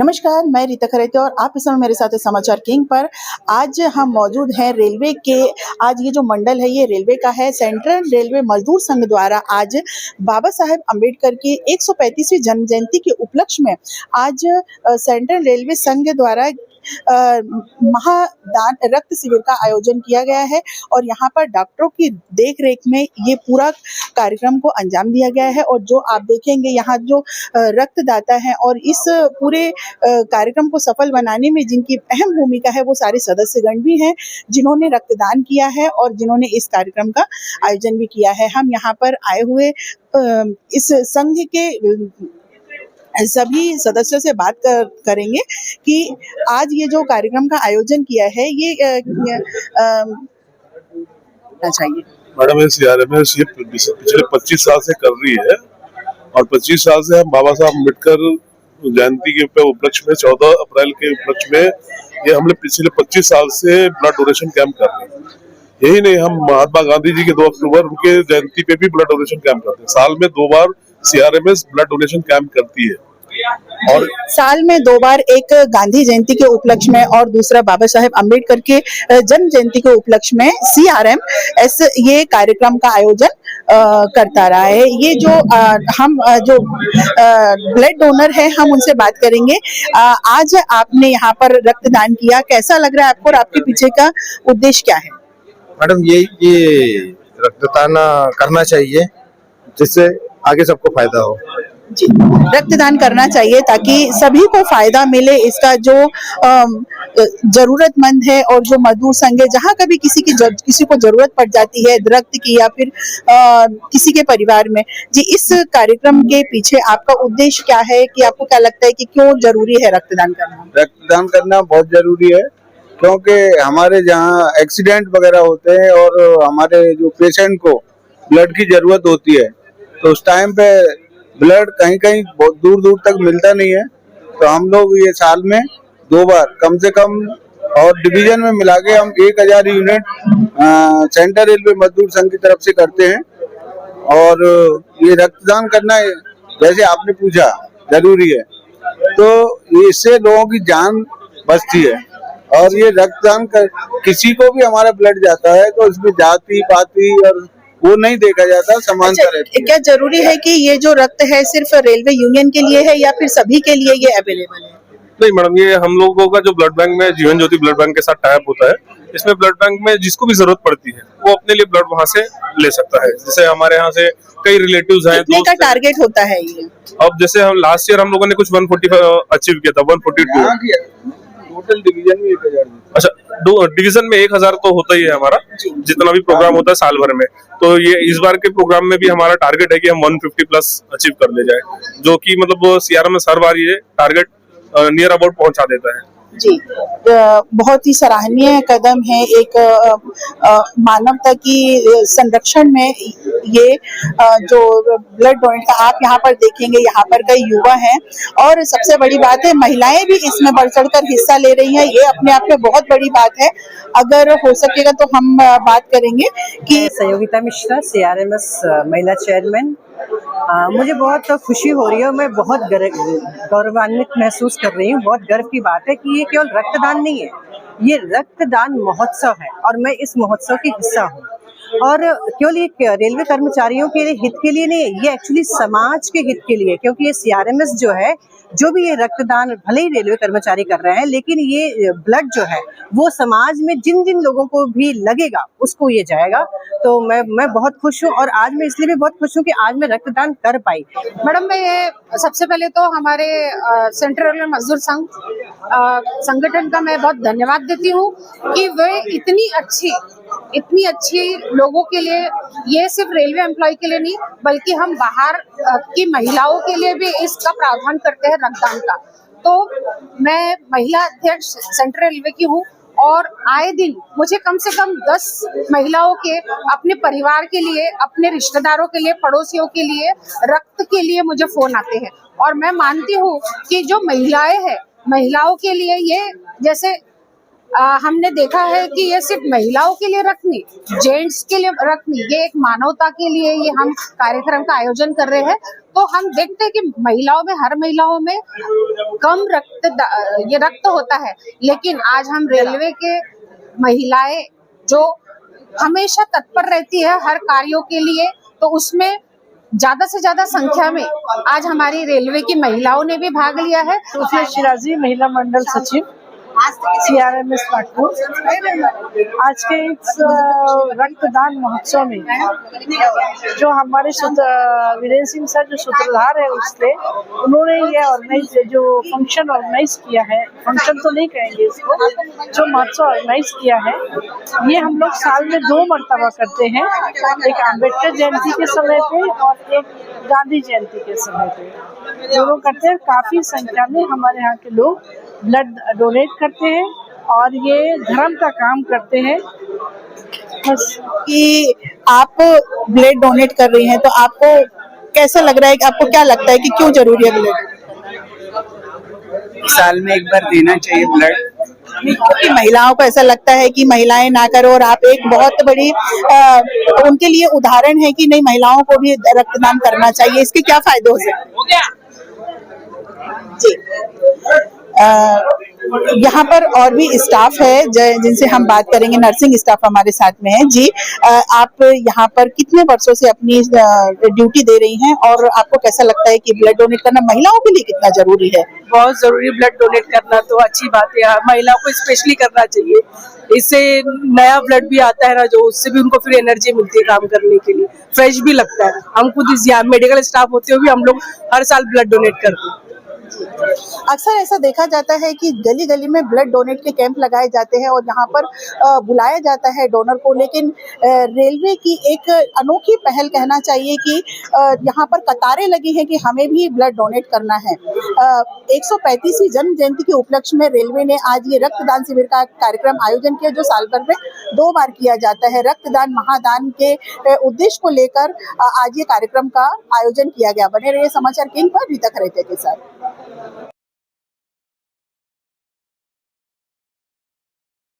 नमस्कार, मैं रीता खरेते और आप इस समय मेरे साथ हैं समाचार किंग पर। आज हम मौजूद हैं रेलवे के। आज ये जो मंडल है ये रेलवे का है। सेंट्रल रेलवे मजदूर संघ द्वारा आज बाबा साहेब अम्बेडकर की 135वीं जन्म जयंती के उपलक्ष्य में आज सेंट्रल रेलवे संघ द्वारा महादान रक्त शिविर का आयोजन किया गया है और यहाँ पर डॉक्टरों की देखरेख में ये पूरा कार्यक्रम को अंजाम दिया गया है। और जो आप देखेंगे यहाँ जो रक्तदाता हैं और इस पूरे कार्यक्रम को सफल बनाने में जिनकी अहम भूमिका है वो सारे सदस्यगण भी हैं जिन्होंने रक्तदान किया है और जिन्होंने इस कार्यक्रम का आयोजन भी किया है। हम यहाँ पर आए हुए इस संघ के सभी सदस्यों से बात करेंगे कि आज ये जो कार्यक्रम का आयोजन किया है ये चाहिए। मैडम ये सीआरएमएस ये पिछले 25 साल से कर रही है और 25 साल से हम बाबा साहब अम्बेडकर जयंती के उपलक्ष्य में 14 अप्रैल के उपलक्ष्य में ये हमने पिछले 25 साल से ब्लड डोनेशन कैंप कर रहे हैं। यही नहीं, हम महात्मा गांधी जी के 2 अक्टूबर उनके जयंती पे भी ब्लड डोनेशन कैंप करते हैं। साल में 2 बार सीआरएमएस ब्लड डोनेशन कैंप करती है और साल में 2 बार, एक गांधी जयंती के उपलक्ष्य में और दूसरा बाबा साहेब अम्बेडकर के जन्म जयंती के उपलक्ष्य में सीआरएमएस ये कार्यक्रम का आयोजन करता रहा है। ये जो हम जो ब्लड डोनर है हम उनसे बात करेंगे। आज आपने यहाँ पर रक्तदान किया, कैसा लग रहा है आपको और आपके पीछे का उद्देश्य क्या है? मैडम ये रक्तदान करना चाहिए जिससे आगे सबको फायदा हो। जी, रक्तदान करना चाहिए ताकि सभी को फायदा मिले। इसका जो जरूरतमंद है और जो मजदूर संघ है जहाँ कभी किसी को जरूरत पड़ जाती है रक्त की या फिर किसी के परिवार में। जी, इस कार्यक्रम के पीछे आपका उद्देश्य क्या है कि आपको क्या लगता है कि क्यों जरूरी है रक्तदान करना? रक्तदान करना बहुत जरूरी है क्योंकि हमारे जहाँ एक्सीडेंट वगैरह होते हैं और हमारे जो पेशेंट को ब्लड की जरूरत होती है तो उस टाइम पे ब्लड कहीं कहीं बहुत दूर दूर तक मिलता नहीं है। तो हम लोग ये साल में 2 बार कम से कम और डिवीजन में मिला के हम 1000 यूनिट सेंट्रल रेलवे मजदूर संघ की तरफ से करते हैं। और ये रक्तदान करना जैसे आपने पूछा जरूरी है तो इससे लोगों की जान बचती है। और ये रक्तदान किसी को भी हमारा ब्लड जाता है तो इसमें जाति पाति और वो नहीं देखा जाता, समानता रहती है। क्या जरूरी है कि ये जो रक्त है सिर्फ रेलवे यूनियन के लिए है या फिर सभी के लिए ये अवेलेबल है? नहीं मैडम, ये हम लोगों का जो ब्लड बैंक में जीवन ज्योति ब्लड बैंक के साथ टाइप होता है, इसमें ब्लड बैंक में जिसको भी जरूरत पड़ती है वो अपने लिए ब्लड वहाँ से ले सकता है। जैसे हमारे यहाँ से कई रिलेटिव्स हैं, कितने का टारगेट होता है ये? अब जैसे हम लास्ट ईयर हम लोगों ने कुछ 145 अचीव किया था, 142 टोटल डिवीजन में 1000। अच्छा, डिवीजन में 1000 तो होता ही है हमारा जितना भी प्रोग्राम होता है साल भर में। तो ये इस बार के प्रोग्राम में भी हमारा टारगेट है कि हम 150 प्लस अचीव कर ले जाए, जो कि मतलब सीआरएमएस हर बार ये टारगेट नियर अबाउट पहुंचा देता है। जी, बहुत ही सराहनीय कदम है। एक मानवता की संरक्षण में ये जो ब्लड डोनेट का आप यहाँ पर देखेंगे, यहाँ पर कई युवा हैं और सबसे बड़ी बात है महिलाएं भी इसमें बढ़ चढ़कर हिस्सा ले रही हैं। ये अपने आप में बहुत बड़ी बात है। अगर हो सकेगा तो हम बात करेंगे कि सहयोगिता मिश्रा, सीआरएमएस महिला चेयरमैन। मुझे बहुत खुशी हो रही है और मैं बहुत गौरवान्वित महसूस कर रही हूँ। बहुत गर्व की बात है कि ये केवल रक्तदान नहीं है, ये रक्तदान महोत्सव है और मैं इस महोत्सव की हिस्सा हूँ। और केवल ये रेलवे कर्मचारियों के हित के लिए नहीं है, ये एक्चुअली समाज के हित के लिए, क्योंकि ये सीआरएमएस जो है, जो भी ये रक्तदान भले ही रेलवे कर्मचारी कर रहे हैं लेकिन ये ब्लड जो है वो समाज में जिन जिन लोगों को भी लगेगा उसको ये जाएगा। तो मैं बहुत खुश हूँ और आज मैं इसलिए भी बहुत खुश हूँ कि आज मैं रक्तदान कर पाई। मैडम, मैं ये सबसे पहले तो हमारे सेंट्रल रेलवे मजदूर संघ संगठन का मैं बहुत धन्यवाद देती हूँ कि वे इतनी अच्छी लोगों के लिए, ये सिर्फ रेलवे एम्प्लॉय के लिए नहीं बल्कि हम बाहर की महिलाओं के लिए भी इसका प्रावधान करते हैं रक्तदान का। तो मैं महिला अध्यक्ष सेंट्रल रेलवे की हूँ और आए दिन मुझे कम से कम 10 महिलाओं के अपने परिवार के लिए, अपने रिश्तेदारों के लिए, पड़ोसियों के लिए रक्त के लिए मुझे फोन आते हैं। और मैं मानती हूँ कि जो महिलाएं हैं, महिलाओं के लिए ये जैसे हमने देखा है कि ये सिर्फ महिलाओं के लिए रक्त नहीं, जेंट्स के लिए रक्त नहीं, ये एक मानवता के लिए ये हम कार्यक्रम का आयोजन कर रहे हैं। तो हम देखते हैं कि महिलाओं में, हर महिलाओं में कम रक्त होता है, लेकिन आज हम रेलवे के महिलाएं जो हमेशा तत्पर रहती है हर कार्यों के लिए, तो उसमें ज्यादा से ज्यादा संख्या में आज हमारी रेलवे की महिलाओं ने भी भाग लिया है। सूफिया शिराजी, महिला मंडल सचिव, CRMS नागपुर। आज के इस रक्तदान महोत्सव में जो हमारे वीरेंद्र सिंह सर जो सूत्रधार है उसके, उन्होंने ये ऑर्गेनाइज जो फंक्शन ऑर्गेनाइज किया है, फंक्शन तो नहीं कहेंगे इसको, जो महोत्सव ऑर्गेनाइज किया है, ये हम लोग साल में 2 मरतबा करते हैं, एक अम्बेडकर जयंती के समय पे और एक गांधी जयंती के समय पे दोनों करते हैं। काफी संख्या में हमारे यहाँ के लोग ब्लड डोनेट करते हैं और ये धर्म का काम करते हैं। बस कि आप ब्लड डोनेट कर रही हैं, तो आपको कैसा लग रहा है, कि आपको क्या लगता है कि क्यों जरूरी है ब्लड? साल में एक बार देना चाहिए ब्लड, क्योंकि महिलाओं को ऐसा लगता है कि महिलाएं ना करो, और आप एक बहुत बड़ी उनके लिए उदाहरण है कि नहीं, महिलाओं को भी रक्तदान करना चाहिए। इसके क्या फायदे हो सकते हैं? जी, यहाँ पर और भी स्टाफ है जिनसे हम बात करेंगे। नर्सिंग स्टाफ हमारे साथ में है। जी, आप यहाँ पर कितने वर्षों से अपनी ड्यूटी दे रही हैं, और आपको कैसा लगता है कि ब्लड डोनेट करना महिलाओं के लिए कितना जरूरी है? बहुत जरूरी, ब्लड डोनेट करना तो अच्छी बात है, महिलाओं को स्पेशली करना चाहिए। इससे नया ब्लड भी आता है ना, जो उससे भी उनको फिर एनर्जी मिलती है काम करने के लिए, फ्रेश भी लगता है। हम खुद मेडिकल स्टाफ होते हुए भी हम लोग हर साल ब्लड डोनेट करते हैं। अक्सर ऐसा देखा जाता है कि गली गली में ब्लड डोनेट के कैंप लगाए जाते हैं और यहाँ पर बुलाया जाता है डोनर को, लेकिन रेलवे की एक अनोखी पहल कहना चाहिए कि यहाँ पर कतारें लगी हैं कि हमें भी ब्लड डोनेट करना है। 135वीं जन्म जयंती के उपलक्ष्य में रेलवे ने आज ये रक्तदान शिविर का कार्यक्रम आयोजन किया, जो साल भर में 2 बार किया जाता है। रक्तदान महादान के उद्देश्य को लेकर आज ये कार्यक्रम का आयोजन किया गया। बने रहिए समाचार किंग पर रीता खरेते के साथ।